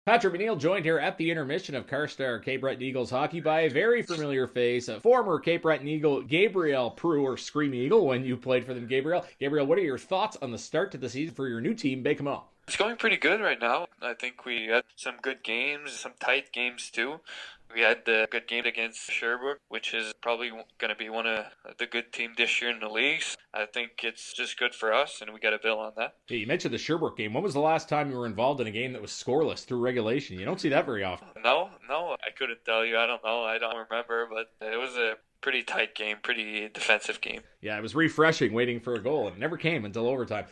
Patrick McNeil joined here at the intermission of Carstar Cape Breton Eagles hockey by a very familiar face, a former Cape Breton Eagle, Gabriel Proulx, or Scream Eagle, when you played for them, Gabriel. Gabriel, what are your thoughts on the start to the season for your new team, Baie-Comeau? It's going pretty good right now. I think we had some good games, some tight games too. We had the good game against Sherbrooke, which is probably going to be one of the good team this year in the leagues. I think it's just good for us, and we got to build on that. Yeah, you mentioned the Sherbrooke game. When was the last time you were involved in a game that was scoreless through regulation? You don't see that very often. No, I couldn't tell you. I don't know. I don't remember, but it was a pretty tight game, pretty defensive game. Yeah, it was refreshing waiting for a goal, and it never came until overtime.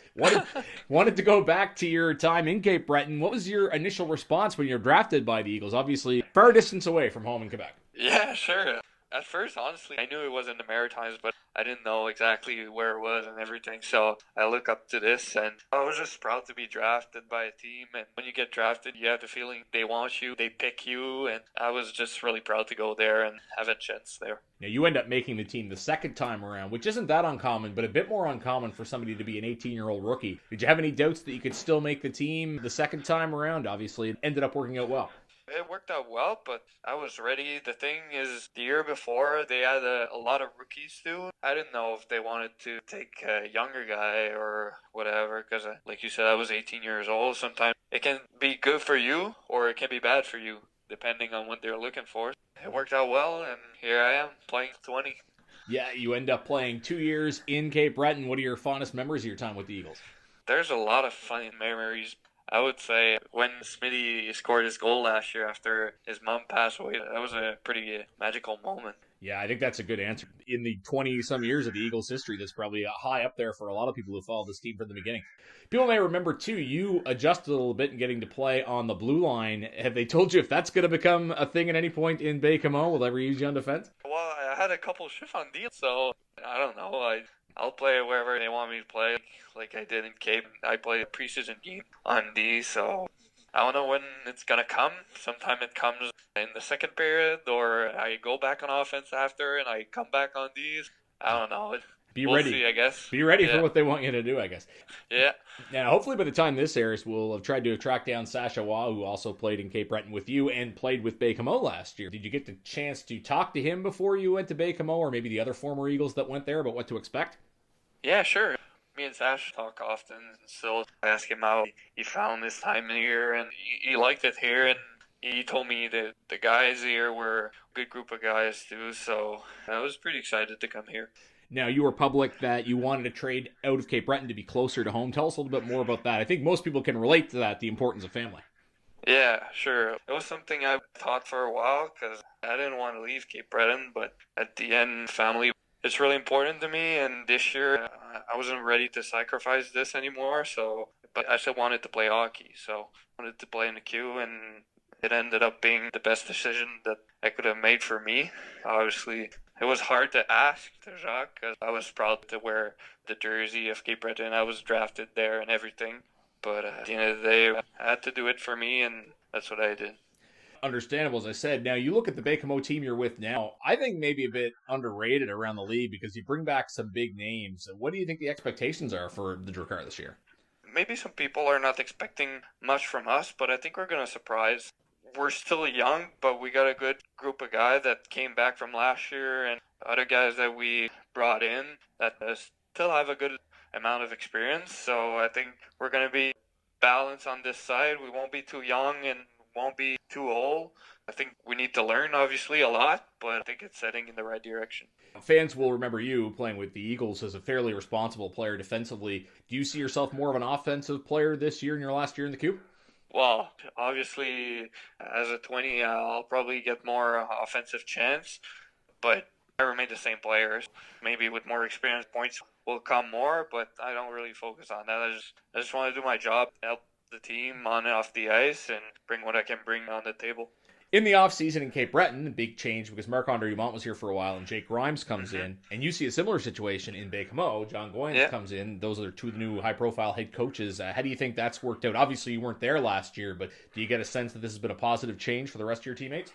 Wanted to go back to your time in Cape Breton. What was your initial response when you were drafted by the Eagles? Obviously, far distance away from home in Quebec. Yeah, sure. At first, honestly, I knew it was in the Maritimes, but I didn't know exactly where it was and everything. So I look up to this, and I was just proud to be drafted by a team. And when you get drafted, you have the feeling they want you, they pick you. And I was just really proud to go there and have a chance there. Now, you end up making the team the second time around, which isn't that uncommon, but a bit more uncommon for somebody to be an 18-year-old rookie. Did you have any doubts that you could still make the team the second time around? Obviously, it ended up working out well. It worked out well, but I was ready. The thing is, the year before, they had a lot of rookies too. I didn't know if they wanted to take a younger guy or whatever, because like you said, I was 18 years old. Sometimes it can be good for you or it can be bad for you, depending on what they're looking for. It worked out well, and here I am, playing 20. Yeah, you end up playing 2 years in Cape Breton. What are your fondest memories of your time with the Eagles? There's a lot of funny memories. I would say when Smitty scored his goal last year after his mom passed away, that was a pretty magical moment. Yeah, I think that's a good answer. In the 20-some years of the Eagles' history, that's probably high up there for a lot of people who followed this team from the beginning. People may remember, too, you adjusted a little bit in getting to play on the blue line. Have they told you if that's going to become a thing at any point in Baie-Comeau? Will they ever use you on defense? Well, I had a couple shifts on deal, so I don't know. I'll play wherever they want me to play, like I did in Cape. I played a preseason game on D, so I don't know when it's going to come. Sometime it comes in the second period, or I go back on offense after and I come back on Ds. I don't know. Be ready. See, I guess. Be ready for what they want you to do, I guess. Yeah. Now, hopefully by the time this airs, we'll have tried to track down Sasha Waugh, who also played in Cape Breton with you and played with Baie-Comeau last year. Did you get the chance to talk to him before you went to Baie-Comeau, or maybe the other former Eagles that went there, about what to expect? Yeah, sure. Me and Sash talk often, so I ask him how he found his time here, and he liked it here, and he told me that the guys here were a good group of guys too, so I was pretty excited to come here. Now, you were public that you wanted to trade out of Cape Breton to be closer to home. Tell us a little bit more about that. I think most people can relate to that, the importance of family. Yeah, sure. It was something I thought for a while, because I didn't want to leave Cape Breton, but at the end, family, it's really important to me, and this year I wasn't ready to sacrifice this anymore, but I still wanted to play hockey, so I wanted to play in the Q, and it ended up being the best decision that I could have made for me. Obviously, it was hard to ask to Jacques, because I was proud to wear the jersey of Cape Breton. I was drafted there and everything, but at the end of the day, I had to do it for me, and that's what I did. Understandable, as I said. Now, you look at the Baie-Comeau team you're with now, I think maybe a bit underrated around the league because you bring back some big names. What do you think the expectations are for the Drakkar this year? Maybe some people are not expecting much from us, but I think we're going to surprise. We're still young, but we got a good group of guys that came back from last year and other guys that we brought in that still have a good amount of experience. So I think we're going to be balanced on this side. We won't be too young and won't be too old. I think we need to learn, obviously, a lot, but I think it's heading in the right direction. Fans will remember you playing with the Eagles as a fairly responsible player defensively. Do you see yourself more of an offensive player this year in your last year in the Cube? Well, obviously, as a 20, I'll probably get more offensive chance, but I remain the same player. Maybe with more experience, points will come more, but I don't really focus on that. I just want to do my job, help the team on and off the ice, and bring what I can bring on the table. In the offseason in Cape Breton, a big change because Marc-Andre Dumont was here for a while and Jake Grimes comes in, and you see a similar situation in Baie-Comeau. John Goyens comes in. Those are two new high-profile head coaches. How do you think that's worked out? Obviously, you weren't there last year, but do you get a sense that this has been a positive change for the rest of your teammates?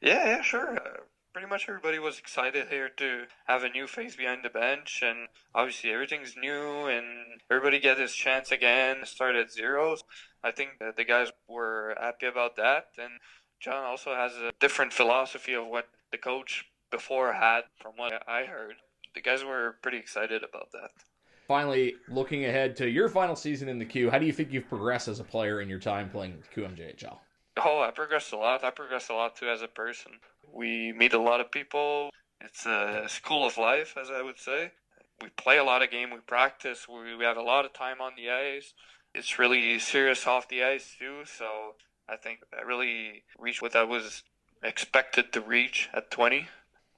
Yeah, sure. pretty much everybody was excited here to have a new face behind the bench, and obviously everything's new and everybody get his chance again, start at zero. I think that the guys were happy about that, and John also has a different philosophy of what the coach before had, from what I heard. The guys were pretty excited about that. Finally, looking ahead to your final season in the Q, how do you think you've progressed as a player in your time playing QMJHL? Oh, I progressed a lot. I progressed a lot too as a person. We meet a lot of people. It's a school of life, as I would say. We play a lot of games. We practice. We have a lot of time on the ice. It's really serious off the ice too. So I think I really reached what I was expected to reach at 20.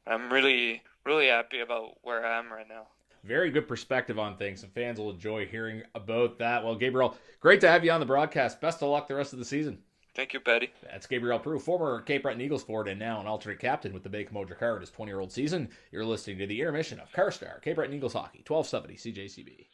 I'm really, really happy about where I am right now. Very good perspective on things, and fans will enjoy hearing about that. Well, Gabriel, great to have you on the broadcast. Best of luck the rest of the season. Thank you, Patty. That's Gabriel Proulx, former Cape Breton Eagles forward and now an alternate captain with the Baie-Comeau Drakkar in his 20-year-old season. You're listening to the intermission of Carstar, Cape Breton Eagles Hockey, 1270 CJCB.